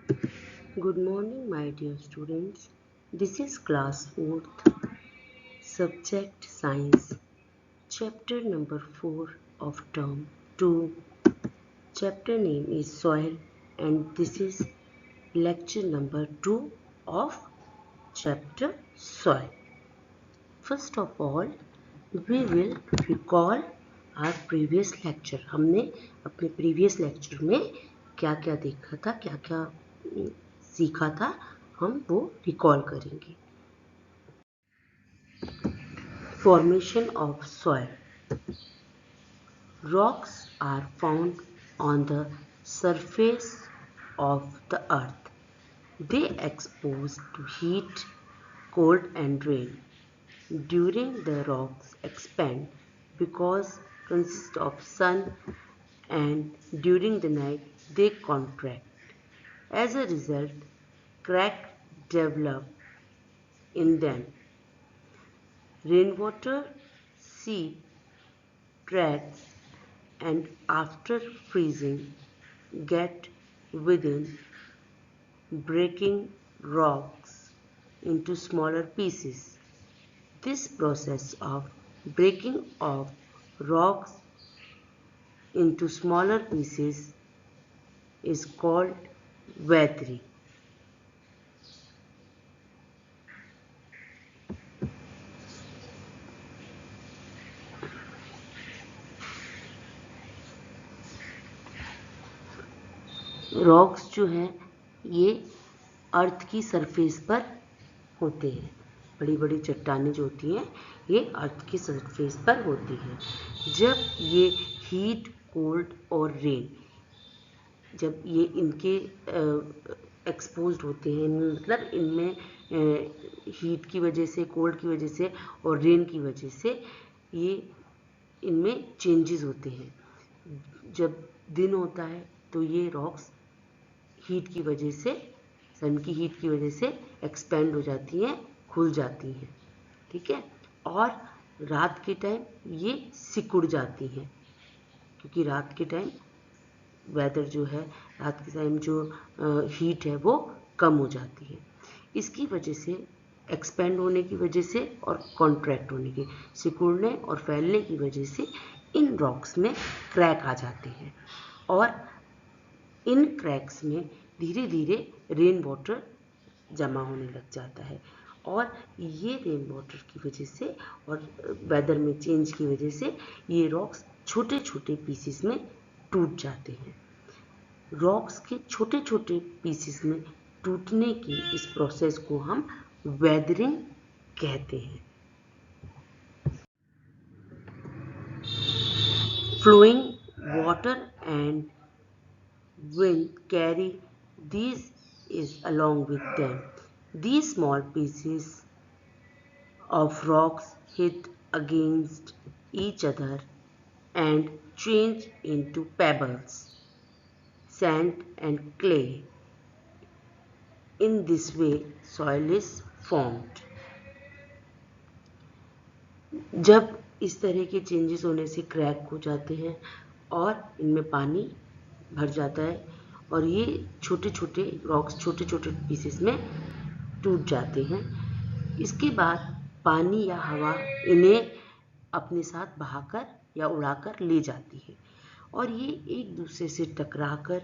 Good morning, my dear students. This is class 4th, subject science, chapter number 4 of term 2. Chapter name is soil, and this is lecture number 2 of chapter soil. First of all, we will recall our previous lecture. हमने अपने previous lecture में क्या क्या देखा था, क्या क्या सीखा था, हम वो रिकॉल करेंगे. Formation of soil. Rocks are found on the surface of the earth. They exposed to heat, cold and rain. During the rocks expand because consist of sun, and during the night they contract. As a result, cracks develop in them. Rainwater seep tracks and after freezing get within, breaking rocks into smaller pieces. This process of breaking of rocks into smaller pieces is called weathering. Rocks जो हैं ये अर्थ की surface पर होते हैं. बड़ी बड़ी चट्टानें जो होती हैं ये अर्थ की सरफेस पर होती हैं. जब ये हीट, कोल्ड और रेन, जब ये इनके एक्सपोज्ड होते हैं, मतलब इनमें हीट की वजह से, कोल्ड की वजह से और रेन की वजह से ये इनमें चेंजेस होते हैं. जब दिन होता है तो ये रॉक्स हीट की वजह से, सन की हीट की वजह से एक्सपेंड हो जाती हैं, खुल जाती हैं. ठीक है. और रात के टाइम ये सिकुड़ जाती हैं, क्योंकि रात के टाइम वेदर जो है, रात के टाइम जो हीट है वो कम हो जाती है. इसकी वजह से, एक्सपेंड होने की वजह से और कॉन्ट्रैक्ट होने की, सिकुड़ने और फैलने की वजह से इन रॉक्स में क्रैक आ जाते हैं. और इन क्रैक्स में धीरे धीरे रेन वाटर जमा होने लग जाता है. और ये रेन वाटर की वजह से और वेदर में चेंज की वजह से ये रॉक्स छोटे छोटे पीसेस में टूट जाते हैं. रॉक्स के छोटे छोटे पीसेस में टूटने की इस प्रोसेस को हम वेदरिंग कहते हैं. Flowing water and wind carry these is along with them. These small pieces of rocks hit against each other and change into pebbles, sand and clay. In this way soil is formed. जब इस तरह के changes होने से crack हो जाते हैं और इनमें पानी भर जाता है और ये छोटे छोटे रॉक्स छोटे छोटे पीसेस में टूट जाते हैं. इसके बाद पानी या हवा इन्हें अपने साथ बहाकर या उड़ाकर ले जाती है और ये एक दूसरे से टकराकर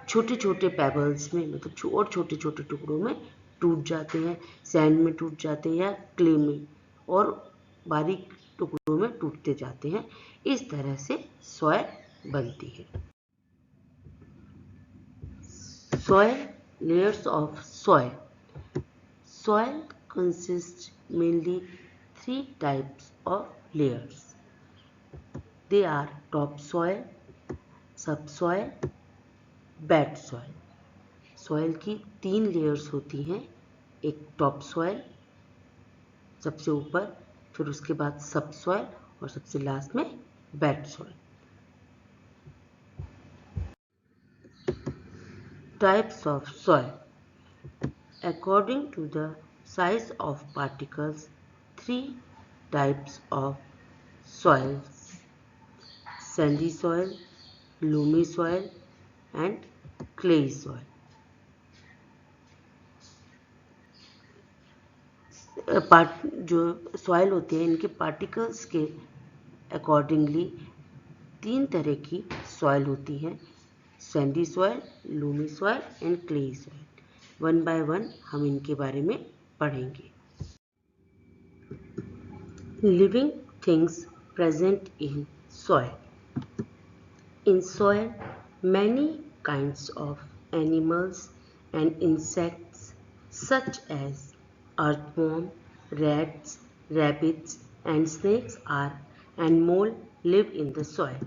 छोटे छोटे पेबल्स में, मतलब और छोटे छोटे टुकड़ों में टूट जाते हैं. सैंड में टूट जाते हैं या क्ले में, और बारीक टुकड़ों में टूटते जाते हैं. इस तरह से सॉइल बनती है. Soil, layers of soil. Soil consists mainly three types of layers. They are topsoil, subsoil, bed soil. Soil की 3 लेयर्स होती हैं. एक टॉप सॉइल सबसे ऊपर, फिर उसके बाद सब सॉइल और सबसे लास्ट में bed soil. Types of soil. According to the size of particles, 3 types of soils: sandy soil, loamy soil and clay soil. जो सॉइल होते हैं इनके पार्टिकल्स के अकॉर्डिंगली 3 तरह की सॉइल होती हैं, Sandy soil, Lumi soil and clay soil. One by one हम इनके बारे में पढ़ेंगे। Living things present in soil. In soil, many kinds of animals and insects such as earthworm, rats, rabbits and snakes and mole live in the soil.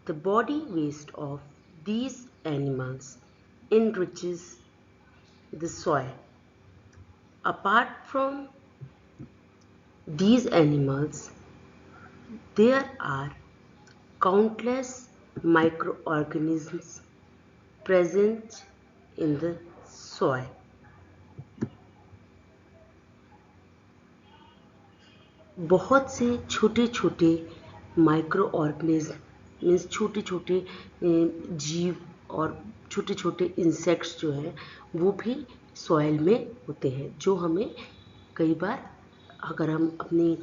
The body waste of these animals enriches the soil. Apart from these animals, there are countless microorganisms present in the soil. बहुत से छोटे छोटे micro organism means छोटे छोटे जीव और छोटे छोटे इंसेक्ट्स जो हैं वो भी सॉइल में होते हैं, जो हमें कई बार अगर हम अपनी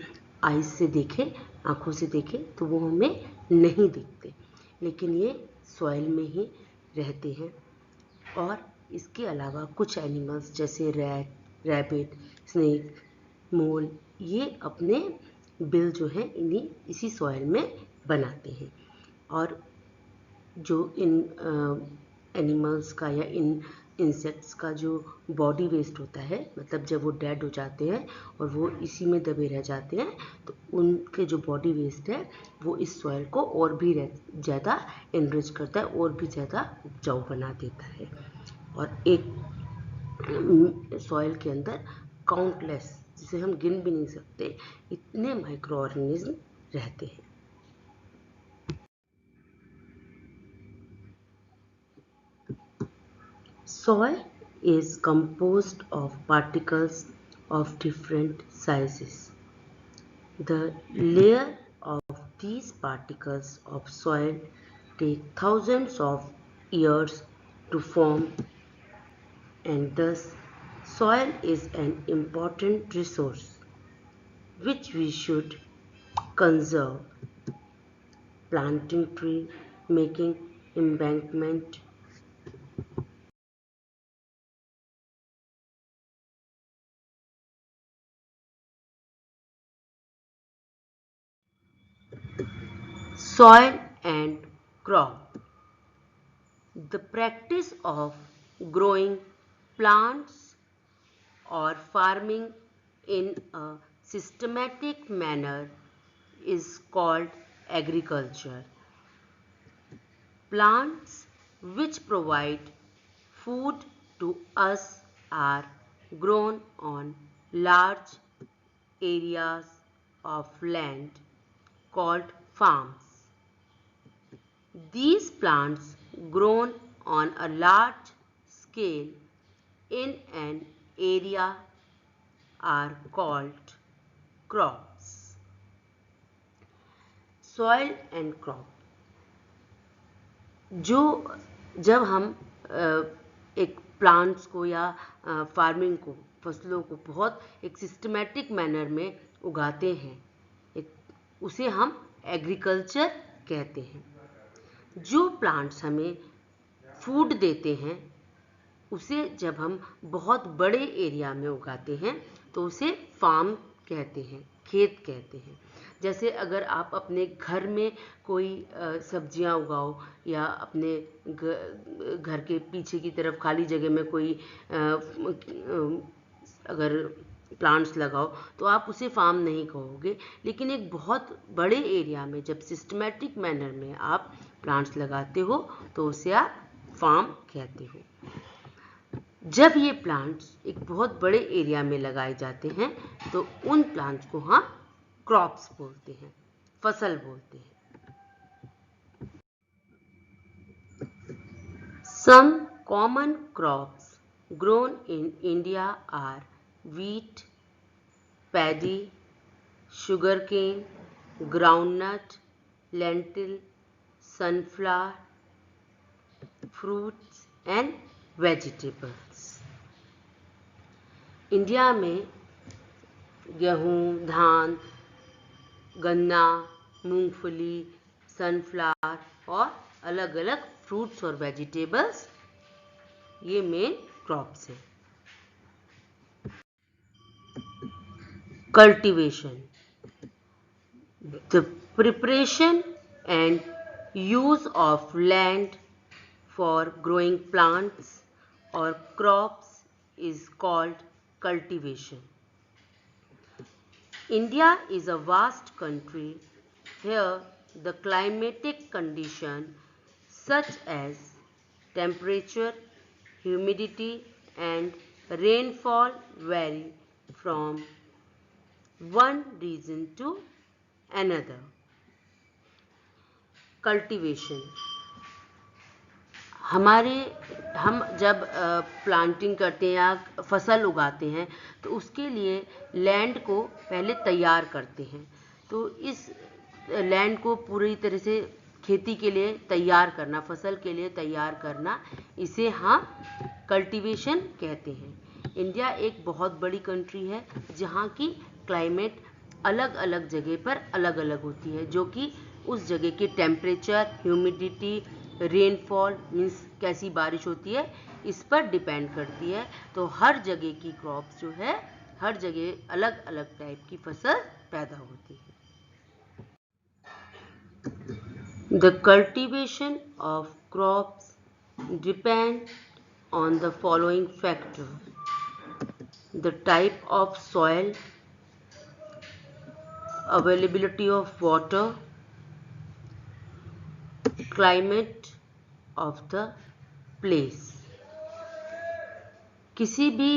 आइज से देखें, आँखों से देखें तो वो हमें नहीं दिखते, लेकिन ये सॉइल में ही रहते हैं। और इसके अलावा कुछ एनिमल्स जैसे रैट, रैबिट, स्नेक, मोल ये अपने बिल जो है इसी सॉइल में बनाते हैं। और जो इन एनिमल्स का या इन इंसेक्ट्स का जो बॉडी वेस्ट होता है, मतलब जब वो डेड हो जाते हैं और वो इसी में दबे रह जाते हैं, तो उनके जो बॉडी वेस्ट है वो इस सॉइल को और भी ज़्यादा एनरिच करता है और भी ज़्यादा उपजाऊ बना देता है। और एक सॉइल के अंदर काउंटलेस, जिसे हम गिन भी नहीं सकते, इतने माइक्रो ऑर्गेनिज्म रहते हैं। Soil is composed of particles of different sizes. The layer of these particles of soil take thousands of years to form, and thus soil is an important resource which we should conserve. Planting tree, making embankment, soil and crop. The practice of growing plants or farming in a systematic manner is called agriculture. Plants which provide food to us are grown on large areas of land called farms. These plants grown on a large scale in an area are called crops. Soil and crop. जब हम एक plants को या farming को, फसलों को बहुत एक सिस्टमेटिक मैनर में उगाते हैं, उसे हम एग्रीकल्चर कहते हैं। जो प्लांट्स हमें फूड देते हैं उसे जब हम बहुत बड़े एरिया में उगाते हैं तो उसे फार्म कहते हैं, खेत कहते हैं। जैसे अगर आप अपने घर में कोई सब्जियां उगाओ या अपने घर के पीछे की तरफ खाली जगह में कोई अगर प्लांट्स लगाओ तो आप उसे फार्म नहीं कहोगे, लेकिन एक बहुत बड़े एरिया में जब सिस्टमेटिक मैनर में आप प्लांट्स लगाते हो तो उसे आप फार्म कहते हो। जब ये प्लांट्स एक बहुत बड़े एरिया में लगाए जाते हैं तो उन प्लांट्स को हम क्रॉप्स बोलते हैं, फसल बोलते हैं। Some common crops grown in India are wheat, paddy, sugarcane, groundnut, lentil, sunflower, fruits and vegetables. India में गेहूँ, धान, गन्ना, मूंगफली, सनफ्लावर और अलग अलग फ्रूट्स और वेजिटेबल्स, ये मेन क्रॉप्स हैं। Cultivation, the preparation and use of land for growing plants or crops is called cultivation. India is a vast country. Here, the climatic conditions such as temperature, humidity, and rainfall vary from one region to another. Cultivation, हम जब planting करते हैं या फसल उगाते हैं तो उसके लिए लैंड को पहले तैयार करते हैं। तो इस लैंड को पूरी तरह से खेती के लिए तैयार करना, फसल के लिए तैयार करना, इसे हम कल्टीवेशन कहते हैं। इंडिया एक बहुत बड़ी कंट्री है जहाँ की क्लाइमेट अलग अलग जगह पर अलग अलग होती है, जो कि उस जगह के टेम्परेचर, ह्यूमिडिटी, रेनफॉल मीन्स कैसी बारिश होती है, इस पर डिपेंड करती है। तो हर जगह की क्रॉप्स जो है, हर जगह अलग अलग टाइप की फसल पैदा होती है। The cultivation of crops depend on the following factor: the type of soil, availability of water, climate of the place. किसी भी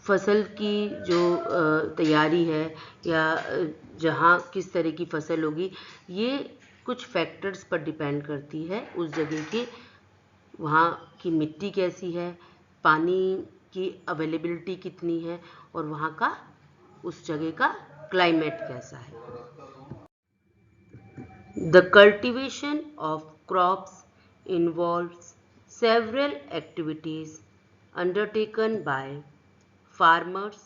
फसल की जो तैयारी है या जहाँ किस तरह की फसल होगी, ये कुछ फैक्टर्स पर डिपेंड करती है। उस जगह के, वहाँ की मिट्टी कैसी है, पानी की अवेलेबिलिटी कितनी है और वहाँ का, उस जगह का क्लाइमेट कैसा है। The cultivation of crops involves several activities undertaken by farmers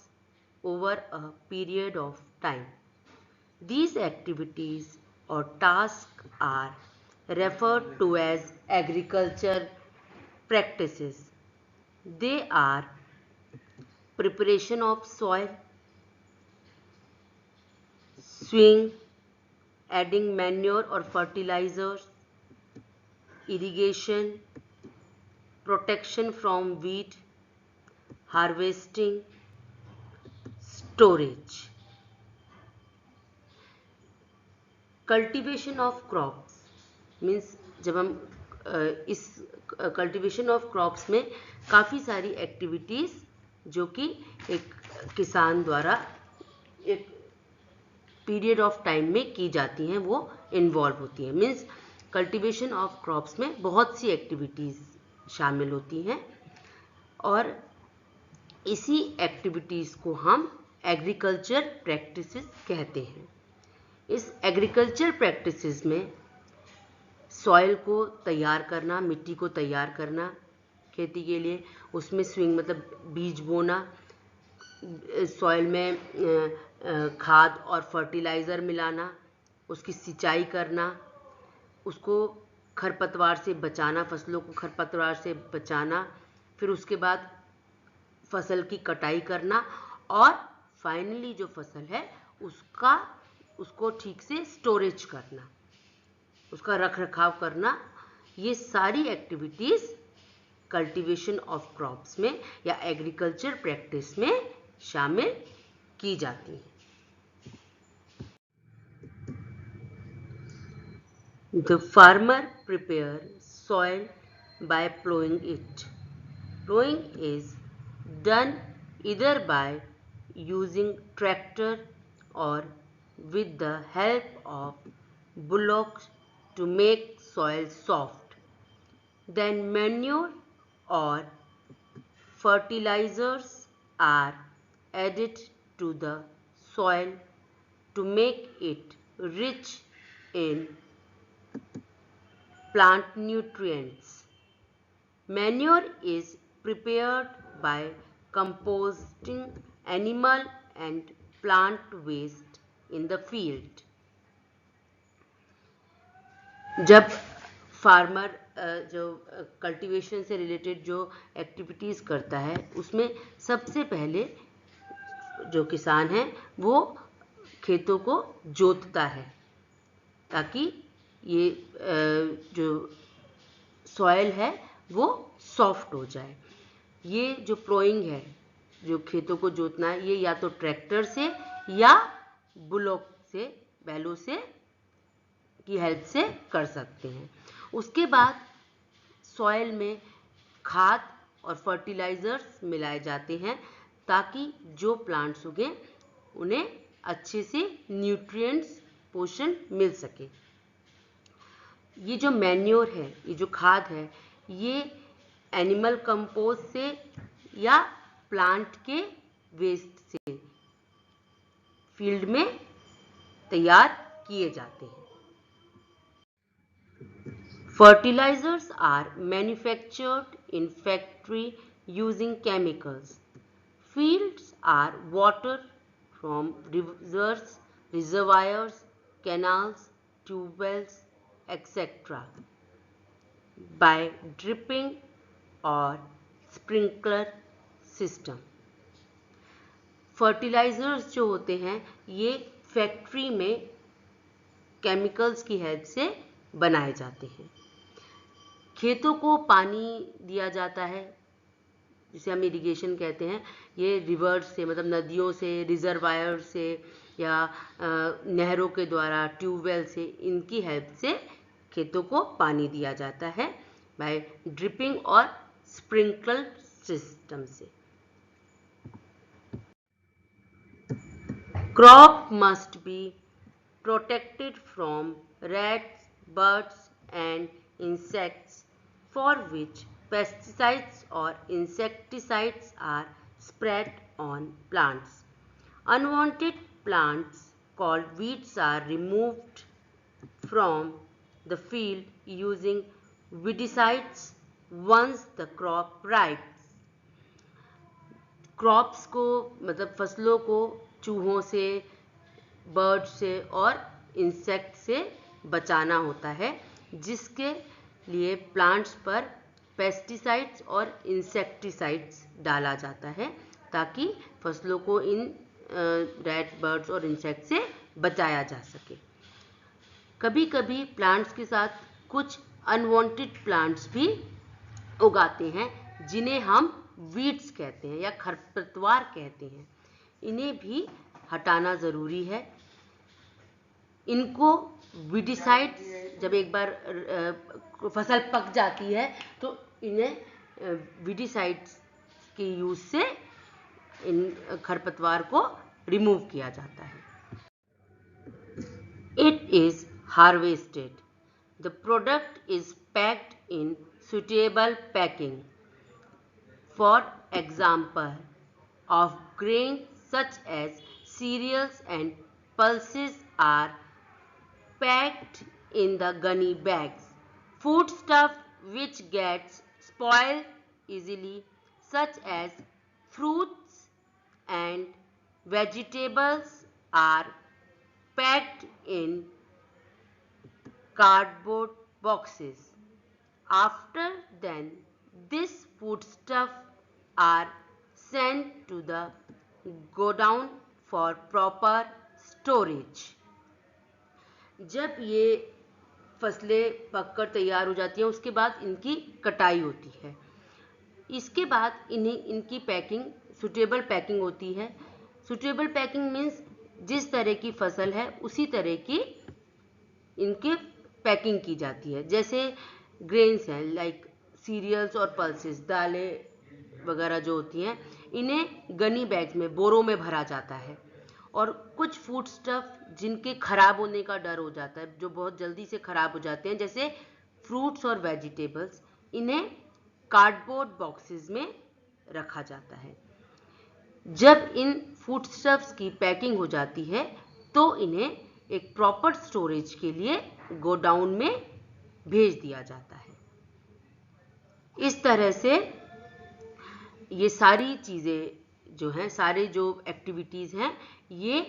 over a period of time. These activities or tasks are referred to as agriculture practices. They are preparation of soil, sowing, adding manure or fertilizers, irrigation, protection from weed, harvesting, storage. Cultivation of crops means, जब हम इस cultivation of crops में काफ़ी सारी activities जो कि एक किसान द्वारा एक पीरियड ऑफ टाइम में की जाती हैं, वो इन्वॉल्व होती हैं। मीन्स कल्टीवेशन ऑफ क्रॉप्स में बहुत सी एक्टिविटीज़ शामिल होती हैं और इसी एक्टिविटीज़ को हम एग्रीकल्चर प्रैक्टिसेस कहते हैं। इस एग्रीकल्चर प्रैक्टिसेस में सॉइल को तैयार करना, मिट्टी को तैयार करना खेती के लिए, उसमें स्विंग मतलब बीज बोना, सॉइल में खाद और फर्टिलाइज़र मिलाना, उसकी सिंचाई करना, उसको खरपतवार से बचाना, फसलों को खरपतवार से बचाना, फिर उसके बाद फसल की कटाई करना और फाइनली जो फसल है उसको ठीक से स्टोरेज करना, उसका रख रखाव करना। ये सारी एक्टिविटीज़ कल्टीवेशन ऑफ क्रॉप्स में या एग्रीकल्चर प्रैक्टिस में शामिल की जाती हैं। The farmer prepare soil by plowing it. Plowing is done either by using tractor or with the help of bullocks to make soil soft. Then manure or fertilizers are added to the soil to make it rich in plant nutrients. Manure is prepared by composting animal and plant waste in the field. जब farmer जो cultivation से related जो activities करता है उसमें सबसे पहले जो किसान है वो खेतों को जोतता है ताकि ये जो सॉइल है वो सॉफ्ट हो जाए। ये जो प्लोइंग है, जो खेतों को जोतना है, ये या तो ट्रैक्टर से या बुलॉक से, बैलों से की हेल्प से कर सकते हैं। उसके बाद सॉइल में खाद और फर्टिलाइजर्स मिलाए जाते हैं ताकि जो प्लांट्स उगें उन्हें अच्छे से न्यूट्रिएंट्स, पोषण मिल सके। ये जो मैन्योर है, ये जो खाद है, ये एनिमल कंपोस्ट से या प्लांट के वेस्ट से फील्ड में तैयार किए जाते हैं। Fertilizers are manufactured in factory using chemicals. Fields are watered from rivers, reservoirs, canals, tube wells, etc. by dripping or sprinkler system. Fertilizers जो होते हैं ये फैक्ट्री में केमिकल्स की हेल्प से बनाए जाते हैं। खेतों को पानी दिया जाता है जिसे हम इरिगेशन कहते हैं। ये रिवर्स से, मतलब नदियों से, रिजर्वायर से या नहरों के द्वारा, ट्यूबवेल से, इनकी हेल्प से खेतों को पानी दिया जाता है बाय ड्रिपिंग और स्प्रिंकलर सिस्टम से। Crop must be protected from rats, birds and insects for which pesticides or insecticides are spread on plants. Unwanted plants called weeds are removed from the field using weedicides once the crop ripens. Crops को, मतलब फसलों को चूहों से, bird से और insect से बचाना होता है, जिसके लिए प्लांट्स पर पेस्टिसाइड्स और इंसेक्टिसाइड्स डाला जाता है ताकि फसलों को इन रैट, बर्ड्स और इंसेक्ट से बचाया जा सके। कभी कभी प्लांट्स के साथ कुछ अनवांटेड प्लांट्स भी उगाते हैं जिन्हें हम वीड्स कहते हैं या खरपतवार कहते हैं। इन्हें भी हटाना ज़रूरी है। इनको वीडिसाइड्स, जब एक बार फसल पक जाती है तो इन्हें वीडिसाइड्स के यूज़ से इन खरपतवार को रिमूव किया जाता है। It is harvested. The product is packed in suitable packing. For example, of grains such as cereals and pulses are packed in the gunny bags. Foodstuff which gets spoiled easily, such as fruits and vegetables, are packed in cardboard boxes. After then, this foodstuff are sent to the godown for proper storage. जब ये फसलें पककर तैयार हो जाती हैं उसके बाद इनकी कटाई होती है। इसके बाद इनकी पैकिंग सूटेबल पैकिंग होती है। सूटेबल पैकिंग मीन्स जिस तरह की फसल है उसी तरह की इनकी पैकिंग की जाती है। जैसे ग्रेन्स हैं, लाइक सीरियल्स और पल्सेस, दालें वगैरह जो होती हैं, इन्हें गनी बैग्स में, बोरों में भरा जाता है। और कुछ फूड स्टफ जिनके खराब होने का डर हो जाता है, जो बहुत जल्दी से खराब हो जाते हैं, जैसे फ्रूट्स और वेजिटेबल्स, इन्हें कार्डबोर्ड बॉक्सेस में रखा जाता है। जब इन फूड स्टफ्स की पैकिंग हो जाती है तो इन्हें एक प्रॉपर स्टोरेज के लिए गोडाउन में भेज दिया जाता है। इस तरह से ये सारी चीज़ें जो हैं, सारे जो एक्टिविटीज़ हैं, ये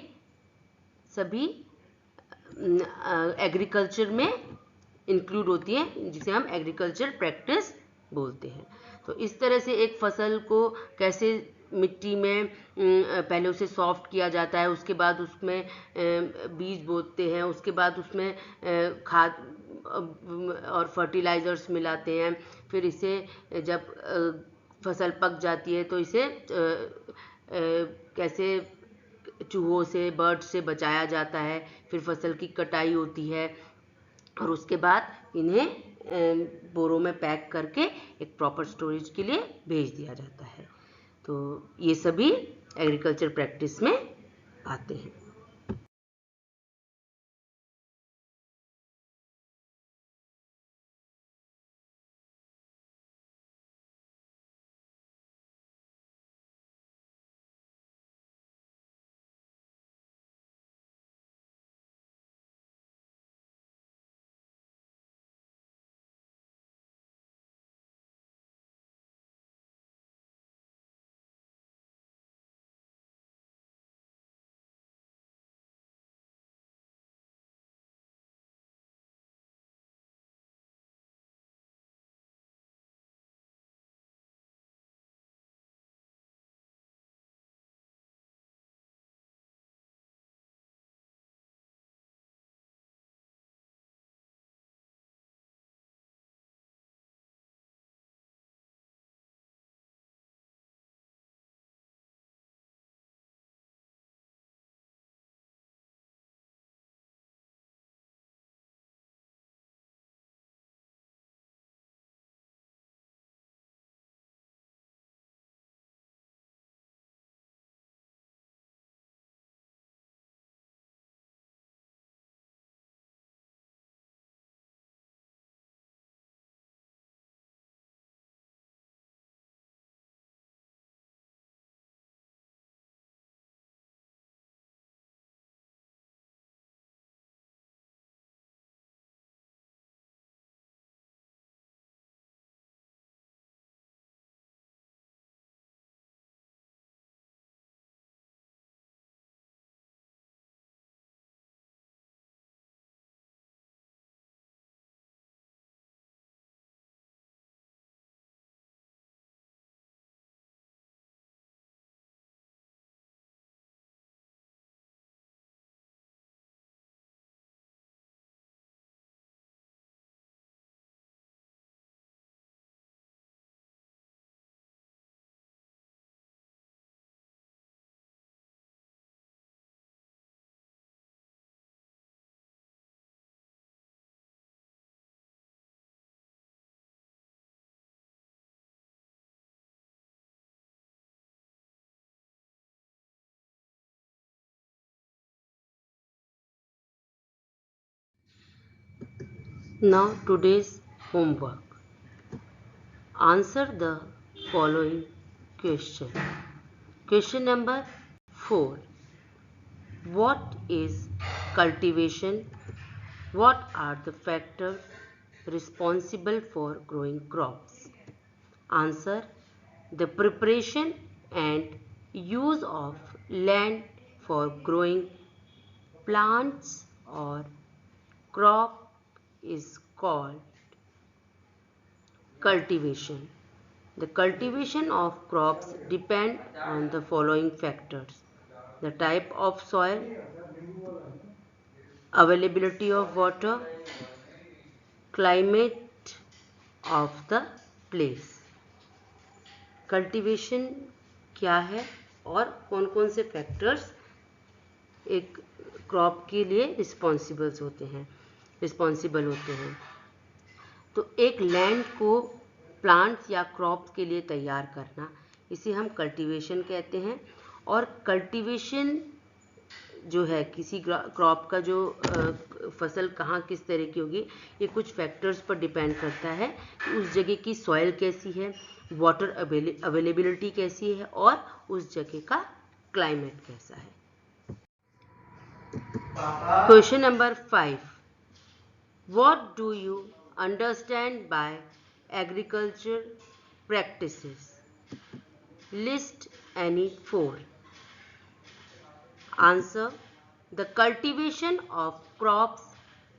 सभी एग्रीकल्चर में इंक्लूड होती हैं, जिसे हम एग्रीकल्चर प्रैक्टिस बोलते हैं। तो इस तरह से एक फसल को कैसे मिट्टी में पहले उसे सॉफ्ट किया जाता है, उसके बाद उसमें बीज बोते हैं, उसके बाद उसमें खाद और फर्टिलाइज़र्स मिलाते हैं, फिर इसे जब फसल पक जाती है तो इसे कैसे चूहों से, बर्ड से बचाया जाता है, फिर फसल की कटाई होती है और उसके बाद इन्हें बोरों में पैक करके एक प्रॉपर स्टोरेज के लिए भेज दिया जाता है। तो ये सभी एग्रीकल्चर प्रैक्टिस में आते हैं। Now today's homework. Answer the following question. Question number 4. What is cultivation? What are the factors responsible for growing crops? Answer: the preparation and use of land for growing plants or crop is called cultivation. The cultivation of crops depend on the following factors: the type of soil, availability of water, climate of the place. Cultivation क्या है और कौन कौन से factors एक crop के लिए responsible होते हैं। तो एक लैंड को प्लांट्स या क्रॉप्स के लिए तैयार करना, इसे हम कल्टीवेशन कहते हैं। और कल्टीवेशन जो है किसी क्रॉप का जो फसल कहाँ किस तरह की होगी, ये कुछ फैक्टर्स पर डिपेंड करता है कि उस जगह की सॉइल कैसी है, वाटर अवेलेबिलिटी कैसी है और उस जगह का क्लाइमेट कैसा है। Question number 5. What do you understand by agriculture practices? List any four? Answer: the cultivation of crops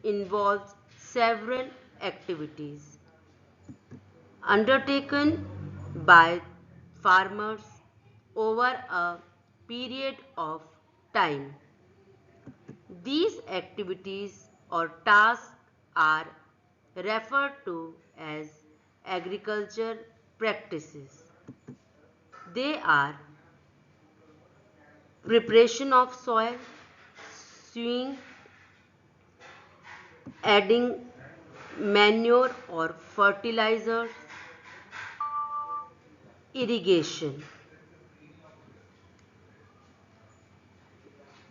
involves several activities undertaken by farmers over a period of time. These activities or tasks are referred to as agriculture practices. They are preparation of soil, sowing, adding manure or fertilizers, irrigation.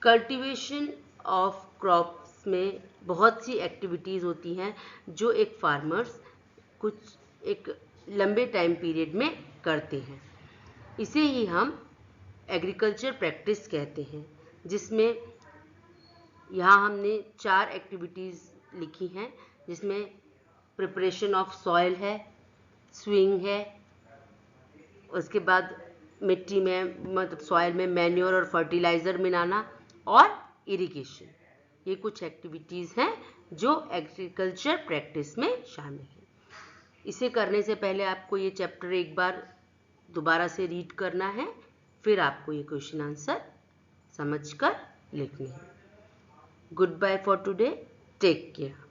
Cultivation of crops में बहुत सी activities होती हैं जो एक farmers कुछ एक लंबे time period में करते हैं। इसे ही हम एग्रीकल्चर प्रैक्टिस कहते हैं, जिसमें यहाँ हमने 4 एक्टिविटीज़ लिखी हैं, जिसमें प्रिपरेशन ऑफ सॉइल है, स्विंग है, उसके बाद मिट्टी में मतलब सॉइल में मैन्योर और फर्टिलाइज़र मिलाना और इरिगेशन। ये कुछ एक्टिविटीज़ हैं जो एग्रीकल्चर प्रैक्टिस में शामिल हैं। इसे करने से पहले आपको ये चैप्टर एक बार दोबारा से रीड करना है, फिर आपको ये क्वेश्चन आंसर समझकर लिखने हैं। Goodbye for today, take care.